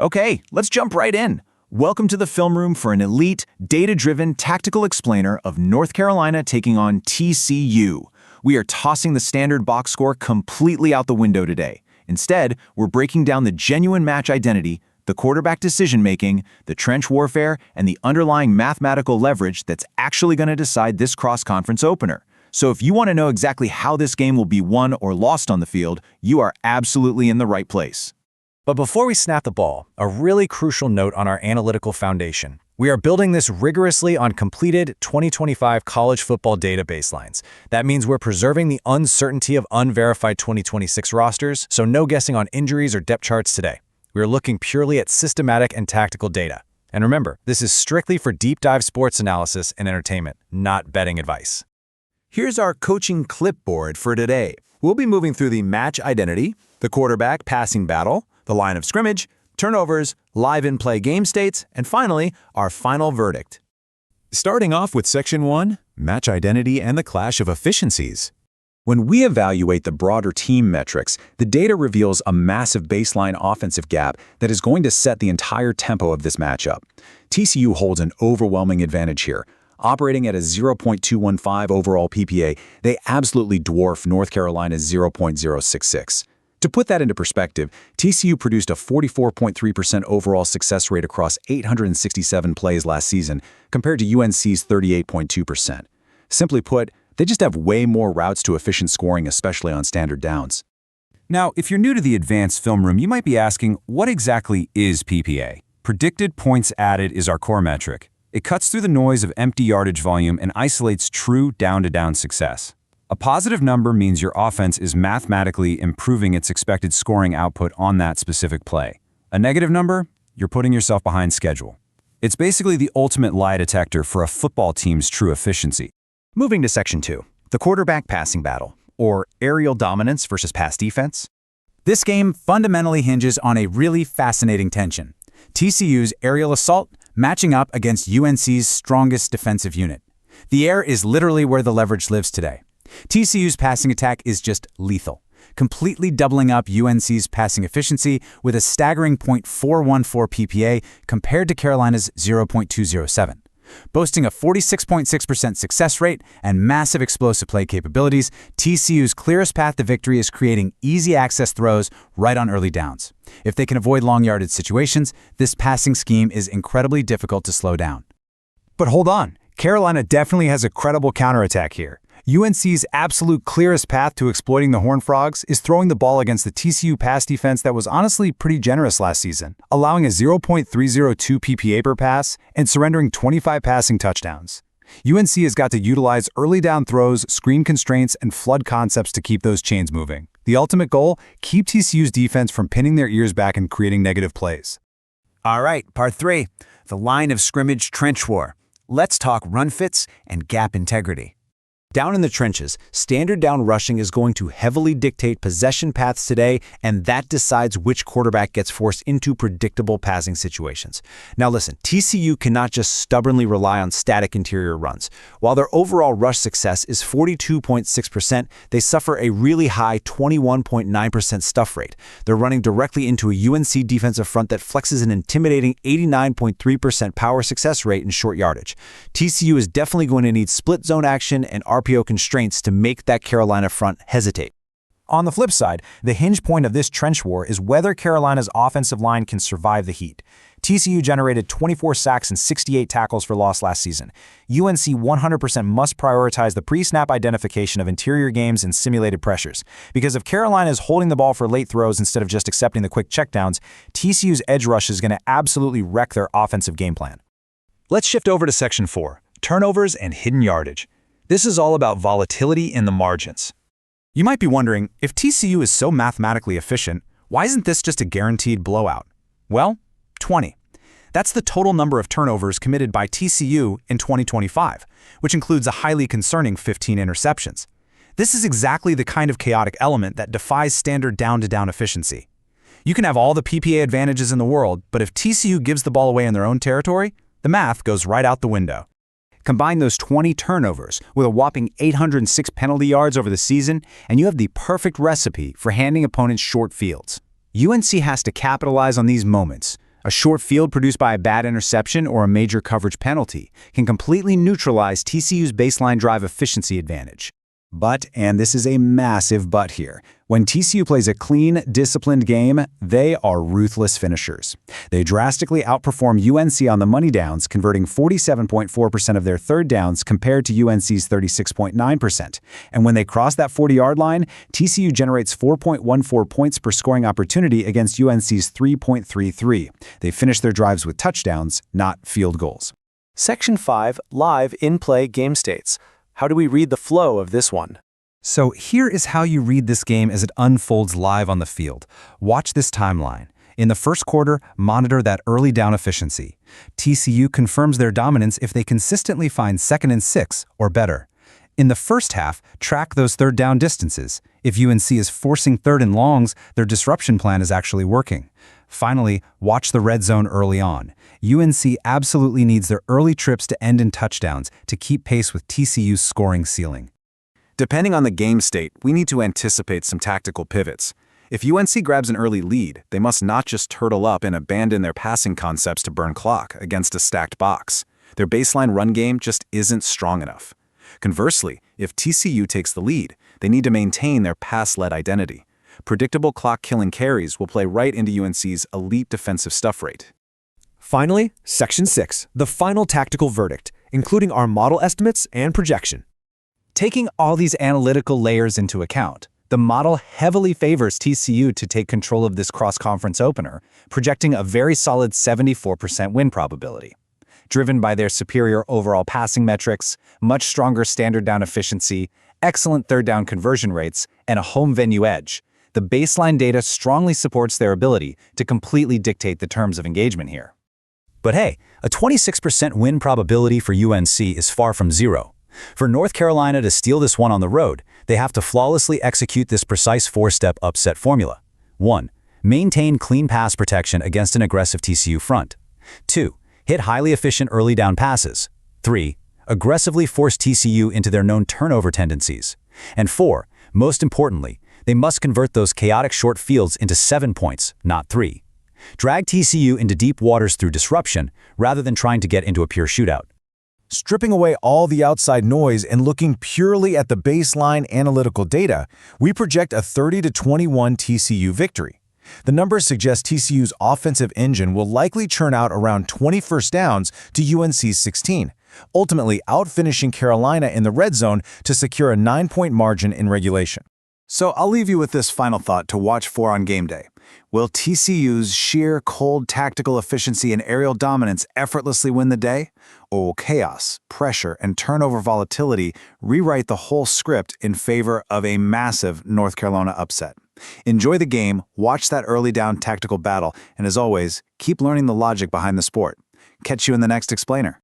Okay, let's jump right in. Welcome to the film room for an elite, data-driven tactical explainer of North Carolina taking on TCU. We are tossing the standard box score completely out the window today. Instead, we're breaking down the genuine match identity, the quarterback decision-making, the trench warfare, and the underlying mathematical leverage that's actually going to decide this cross-conference opener. So if you want to know exactly how this game will be won or lost on the field, you are absolutely in the right place. But before we snap the ball, a really crucial note on our analytical foundation. We are building this rigorously on completed 2025 college football data baselines. That means we're preserving the uncertainty of unverified 2026 rosters, so no guessing on injuries or depth charts today. We are looking purely at systematic and tactical data. And remember, this is strictly for deep dive sports analysis and entertainment, not betting advice. Here's our coaching clipboard for today. We'll be moving through the match identity, the quarterback passing battle, the line of scrimmage, turnovers, live in-play game states, and finally, our final verdict. Starting off with Section 1, match identity and the clash of efficiencies. When we evaluate the broader team metrics, the data reveals a massive baseline offensive gap that is going to set the entire tempo of this matchup. TCU holds an overwhelming advantage here. Operating at a 0.215 overall PPA, they absolutely dwarf North Carolina's 0.066. To put that into perspective, TCU produced a 44.3% overall success rate across 867 plays last season, compared to UNC's 38.2%. Simply put, they just have way more routes to efficient scoring, especially on standard downs. Now, if you're new to the advanced film room, you might be asking, what exactly is PPA? Predicted points added is our core metric. It cuts through the noise of empty yardage volume and isolates true down-to-down success. A positive number means your offense is mathematically improving its expected scoring output on that specific play. A negative number? You're putting yourself behind schedule. It's basically the ultimate lie detector for a football team's true efficiency. Moving to Section 2, the quarterback passing battle, or aerial dominance versus pass defense. This game fundamentally hinges on a really fascinating tension. TCU's aerial assault matching up against UNC's strongest defensive unit. The air is literally where the leverage lives today. TCU's passing attack is just lethal, completely doubling up UNC's passing efficiency with a staggering .414 PPA compared to Carolina's 0.207. Boasting a 46.6% success rate and massive explosive play capabilities, TCU's clearest path to victory is creating easy access throws right on early downs. If they can avoid long yardage situations, this passing scheme is incredibly difficult to slow down. But hold on, Carolina definitely has a credible counterattack here. UNC's absolute clearest path to exploiting the Horned Frogs is throwing the ball against the TCU pass defense that was honestly pretty generous last season, allowing a 0.302 PPA per pass and surrendering 25 passing touchdowns. UNC has got to utilize early down throws, screen constraints, and flood concepts to keep those chains moving. The ultimate goal? Keep TCU's defense from pinning their ears back and creating negative plays. All right, part 3, the line of scrimmage trench war. Let's talk run fits and gap integrity. Down in the trenches, standard down rushing is going to heavily dictate possession paths today, and that decides which quarterback gets forced into predictable passing situations. Now listen, TCU cannot just stubbornly rely on static interior runs. While their overall rush success is 42.6%, they suffer a really high 21.9% stuff rate. They're running directly into a UNC defensive front that flexes an intimidating 89.3% power success rate in short yardage. TCU is definitely going to need split zone action and RPO constraints to make that Carolina front hesitate. On the flip side, the hinge point of this trench war is whether Carolina's offensive line can survive the heat. TCU generated 24 sacks and 68 tackles for loss last season. UNC 100% must prioritize the pre-snap identification of interior games and simulated pressures. Because if Carolina is holding the ball for late throws instead of just accepting the quick checkdowns, TCU's edge rush is going to absolutely wreck their offensive game plan. Let's shift over to Section 4, turnovers and hidden yardage. This is all about volatility in the margins. You might be wondering, if TCU is so mathematically efficient, why isn't this just a guaranteed blowout? Well, 20. That's the total number of turnovers committed by TCU in 2025, which includes a highly concerning 15 interceptions. This is exactly the kind of chaotic element that defies standard down-to-down efficiency. You can have all the PPA advantages in the world, but if TCU gives the ball away in their own territory, the math goes right out the window. Combine those 20 turnovers with a whopping 806 penalty yards over the season, and you have the perfect recipe for handing opponents short fields. UNC has to capitalize on these moments, A short field produced by a bad interception or a major coverage penalty can completely neutralize TCU's baseline drive efficiency advantage. But, and this is a massive but here, when TCU plays a clean, disciplined game, they are ruthless finishers. They drastically outperform UNC on the money downs, converting 47.4% of their third downs compared to UNC's 36.9%. And when they cross that 40-yard line, TCU generates 4.14 points per scoring opportunity against UNC's 3.33. They finish their drives with touchdowns, not field goals. Section 5, Live In-Play Game States. How do we read the flow of this one? So here is how you read this game as it unfolds live on the field. Watch this timeline. In the first quarter, monitor that early down efficiency. TCU confirms their dominance if they consistently find 2nd and 6 or better. In the first half, track those third down distances. If UNC is forcing 3rd and longs, their disruption plan is actually working. Finally, watch the red zone early on. UNC absolutely needs their early trips to end in touchdowns to keep pace with TCU's scoring ceiling. Depending on the game state, we need to anticipate some tactical pivots. If UNC grabs an early lead, they must not just turtle up and abandon their passing concepts to burn clock against a stacked box. Their baseline run game just isn't strong enough. Conversely, if TCU takes the lead, they need to maintain their pass-led identity. Predictable clock-killing carries will play right into UNC's elite defensive stuff rate. Finally, Section 6, the final tactical verdict, including our model estimates and projection. Taking all these analytical layers into account, the model heavily favors TCU to take control of this cross-conference opener, projecting a very solid 74% win probability. Driven by their superior overall passing metrics, much stronger standard down efficiency, excellent third down conversion rates, and a home venue edge, the baseline data strongly supports their ability to completely dictate the terms of engagement here. But hey, a 26% win probability for UNC is far from zero. For North Carolina to steal this one on the road, they have to flawlessly execute this precise 4-step upset formula. 1. Maintain clean pass protection against an aggressive TCU front. 2. Hit highly efficient early down passes. 3. Aggressively force TCU into their known turnover tendencies. And 4. Most importantly, they must convert those chaotic short fields into 7 points, not 3. Drag TCU into deep waters through disruption rather than trying to get into a pure shootout. Stripping away all the outside noise and looking purely at the baseline analytical data, we project a 30-21 TCU victory. The numbers suggest TCU's offensive engine will likely churn out around 20 first downs to UNC's 16, ultimately outfinishing Carolina in the red zone to secure a 9-point margin in regulation. So I'll leave you with this final thought to watch for on game day. Will TCU's sheer cold tactical efficiency and aerial dominance effortlessly win the day? Or will chaos, pressure, and turnover volatility rewrite the whole script in favor of a massive North Carolina upset? Enjoy the game, watch that early down tactical battle, and as always, keep learning the logic behind the sport. Catch you in the next explainer.